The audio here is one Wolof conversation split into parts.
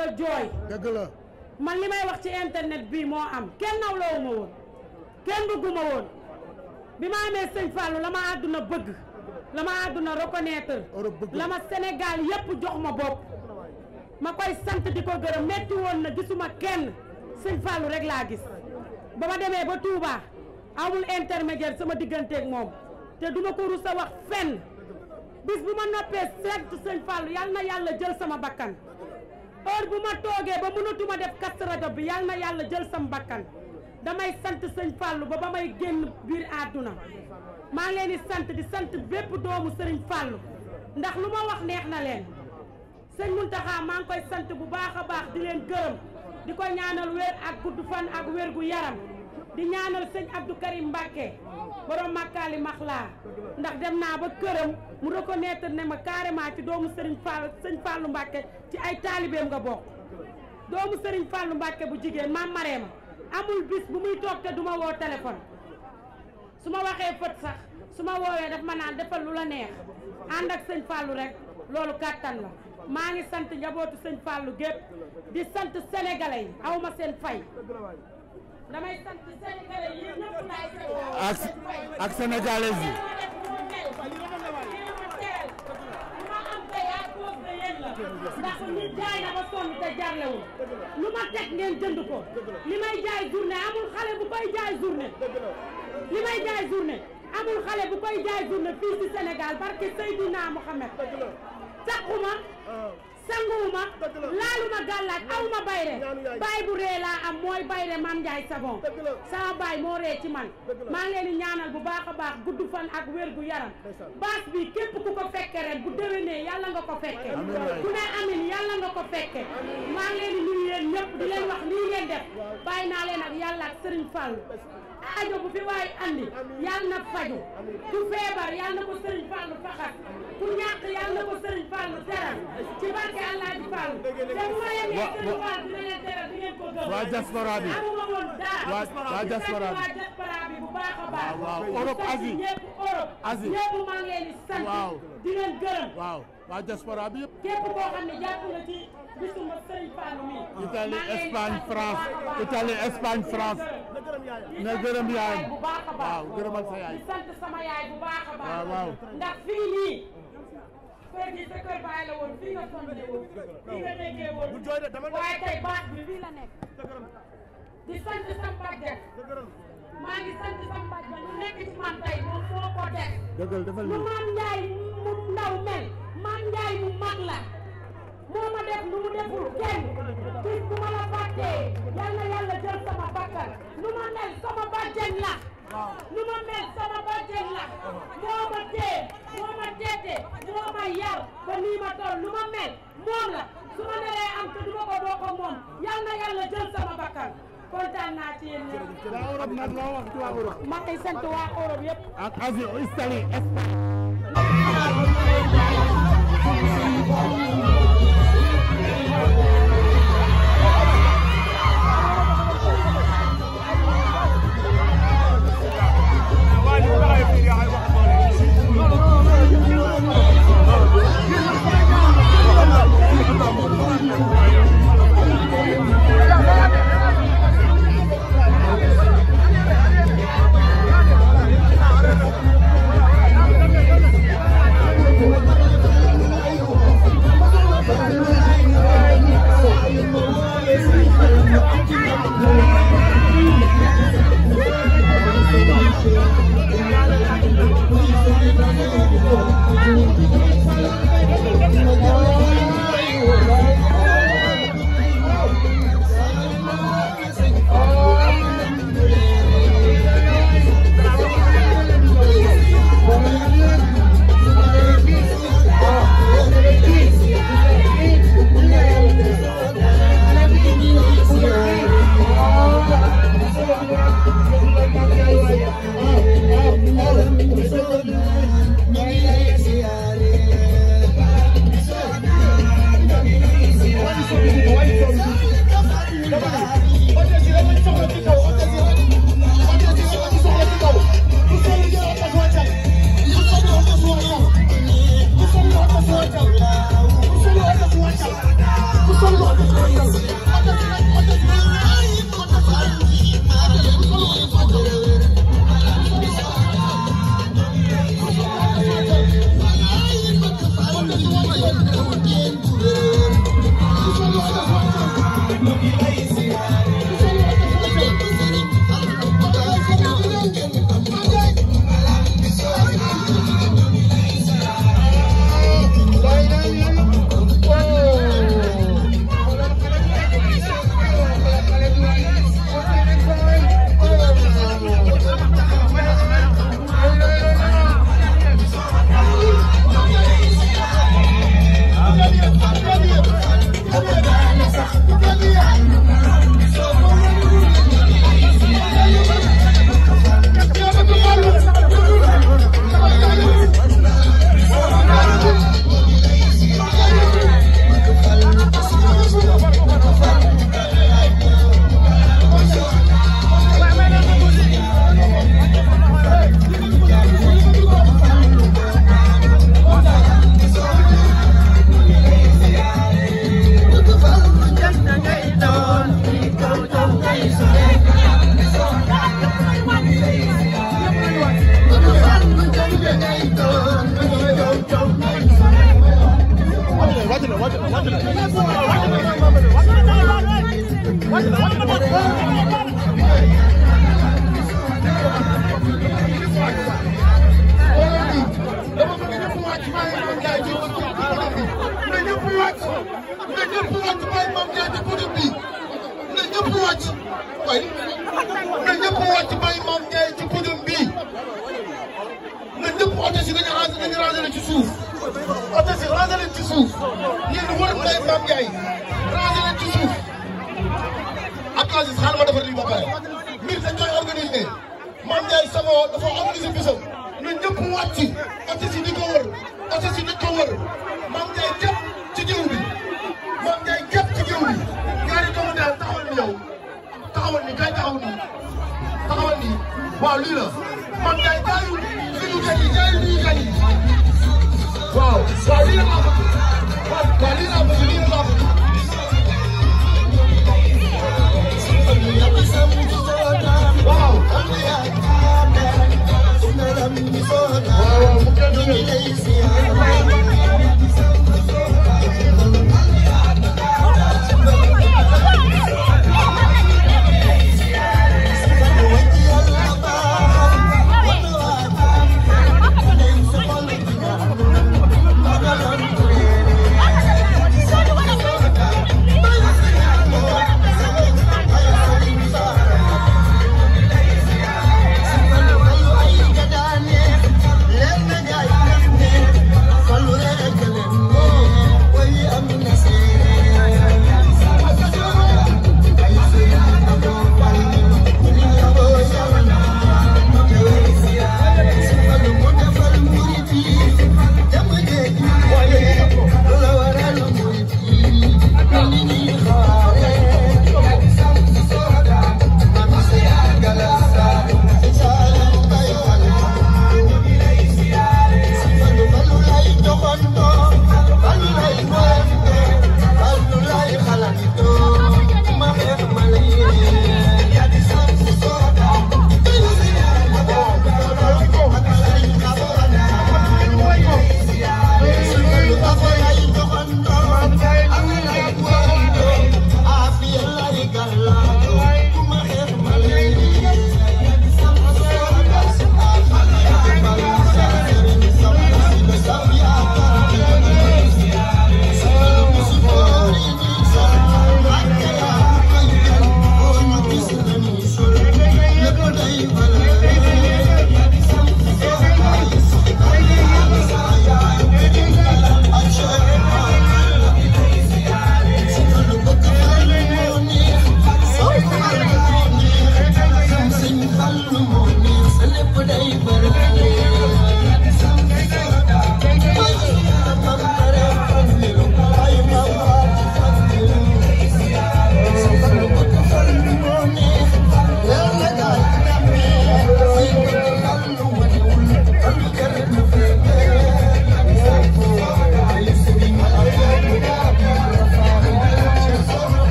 bëgg a jooy. dëgg la. man li may wax ci internet bii moo am kenn nawloowu ma woon kenn bëgguma woon bi ma amee sëñ Fallou la ma àdduna bëgg la ma àdduna reconnaître la ma Sénégal yépp jox ma bopp ma koy sant di ko gërëm metti woon na gisuma kenn sëñ Fallou rek laa gis ba ma demee ba Touba amul intermédiaire sama digganteeg moom te duma ko rus a wax fenn bis bu ma noppee seet sëñ Fallou yal na yàlla jël sama bakkan heure bu ma toogee ba mënatuma def kast rajo bi yal na yàlla jël sama bakkan damay sant sëñ Fallou ba may génn biir àdduna maa ngi leen di sant bépp doomu sëriñ Fallou ndax lu ma wax neex na leen sëñ Mountakha maa ngi koy sant bu baax a baax di leen gërëm di ko ñaanal wér ak gudd fan ak wér gu yaram di ñaanal sëñ Abdou Karim Mbacké borom Makkaali Maxlaa ndax dem naa ba këram mu reconnaître ne ma carrément ci doomu sëriñ Fallou Mbacké ci ay taalibeem nga bokk doomu sëriñ Fallou Mbacké bu jigéen maam Mareema amul bis bu muy toog te duma woo téléphone su ma waxee fët sax su ma woowee daf ma naan defal lu la neex ànd ak sëñ Fallou rek loolu kàttan la maa ngi sant njabootu sëñ Fallou gépp di sant sénégalais yi aw ma seen fay damay sant sénégalais yi ñëpp laay sant ak sénégalais yi ndax nit jaay na ba sonn te jarlewul lu ma teg ngeen jënd ko li may jaay journée amul xale bu koy jaay journée li may jaay journée amul xale bu koy jaay journée fii ci Sénégal barke Seydina Mohamed taxuma sanguwuma laaluma gàllaaj awuma bayre baay bu ree laa am mooy bayre Mame Ndiaye Savon sama baay moo ree ci man maa ngi leen di ñaanal bu baax a baax gudd fan ak wér gu yaram baas bi képp ku ko fekke ren bu déwénee yàlla nga ko fekke ku ne amin yàlla nga ko fekke maa ngi leen di nuyu yéen ñëpp di leen wax lii ngeen def bàyyi naa leen ak yàlla ak Serigne Fallou aajo bu fi waay andi yàlla na faju ku feebar yàlla na ko Serigne Fallou faxat ku ñàkk yàlla na ko Serigne Fallou teral ci barke Allah di Fallou te bu ma yemee Serigne Fallou dina leen teral di ngeen ko gëm waa diaspora bi amuma woon dara waa diaspora bi bu baax a baax waaw Europe Asie ñëpp Europe Asie ñëpp maa ngi leen di sant di leen gërëm waaw waa diaspora bi yëpp képp koo xam ne jàpp nga ci bisuma Serigne Fallou mi Italie Espagne France Italie Espagne France nga gërëm yaayam bu baax a baax waaw gërëmal sa yaay di sant sama yaay bu baax a baax waaw ndax fii nii kër gi sa kër baay la woon fii nga sonne woon fii nga nekkee woon waaye tey baax bi fii la nekk di sant sama bàjjen maa ngi sant sama bàjjen lu nekk ci man tey moom moo ko def dëggal defal lu Mame Ndiaye mu ndaw mel Mame Ndiaye mu mag la moo ma def lu mu deful kenn bis bu ma la fàttee yal na yàlla jël sama bakkan lu ma mel sama bàjjen la lu ma mel sama bàjjen la moo ma tee moo ma teete moo ma yar ba nii ma toll lu ma mel moom la su ma neree am te du ma ko bokk ak moom yal na yàlla jël sama bakkan kontaan naa ci yéen ñëpp. waa Europe nag loo wax ci waa Europe. maa ngi sant waa Europe yëpp. ak Asie Italie Espagne.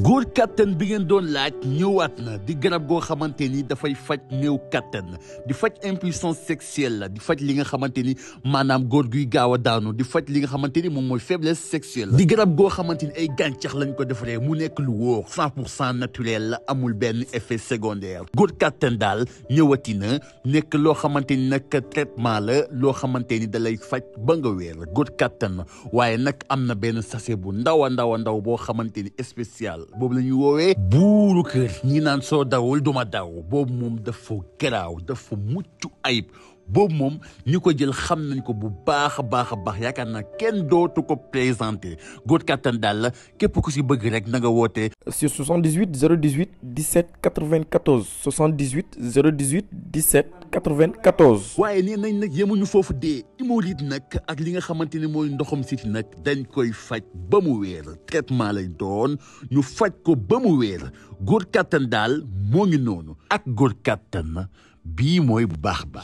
góor kattan bi ngeen doon laaj ñëwaat na di garab goo xamante ni dafay faj néew kattan di faj impuissance sexuelle di faj li nga xamante ni maanaam góor guy gaaw a daanu di faj li nga xamante ni moom mooy faiblesse sexuelle di garab goo xamante ni ay gàncax lañ ko defaree mu nekk lu wóor 100% naturel la amul benn effet secondaire góor kattan daal ñëwati na nekk loo xamante ni nag traitement la loo xamante ni da lay faj ba nga wéer góor kattan waaye nag am na benn sachet bu ndaw a ndaw boo xamante ni spécial boobu la ñuy woowee buuru kër ñi naan soo dawul duma daw boobu moom dafa garaaw dafa mucc ayib boobu moom ñu ko jël xam nañ ko bu baax a baax yaakaar naa kenn dootu ko présenté góor kattan daal la képp ku si bëgg rek na nga woote sur 78 018 17 94 78 018 17 94. waaye nee nañ nag yemuñu foofu dee hémorroïde nag ak li nga xamante ne mooy ndoxam siti nag dañ koy faj ba mu wéer traitement lay doon ñu faj ko ba mu wéer góor kattan daal moo ngi noonu ak góor kattan bii mooy bu baax ba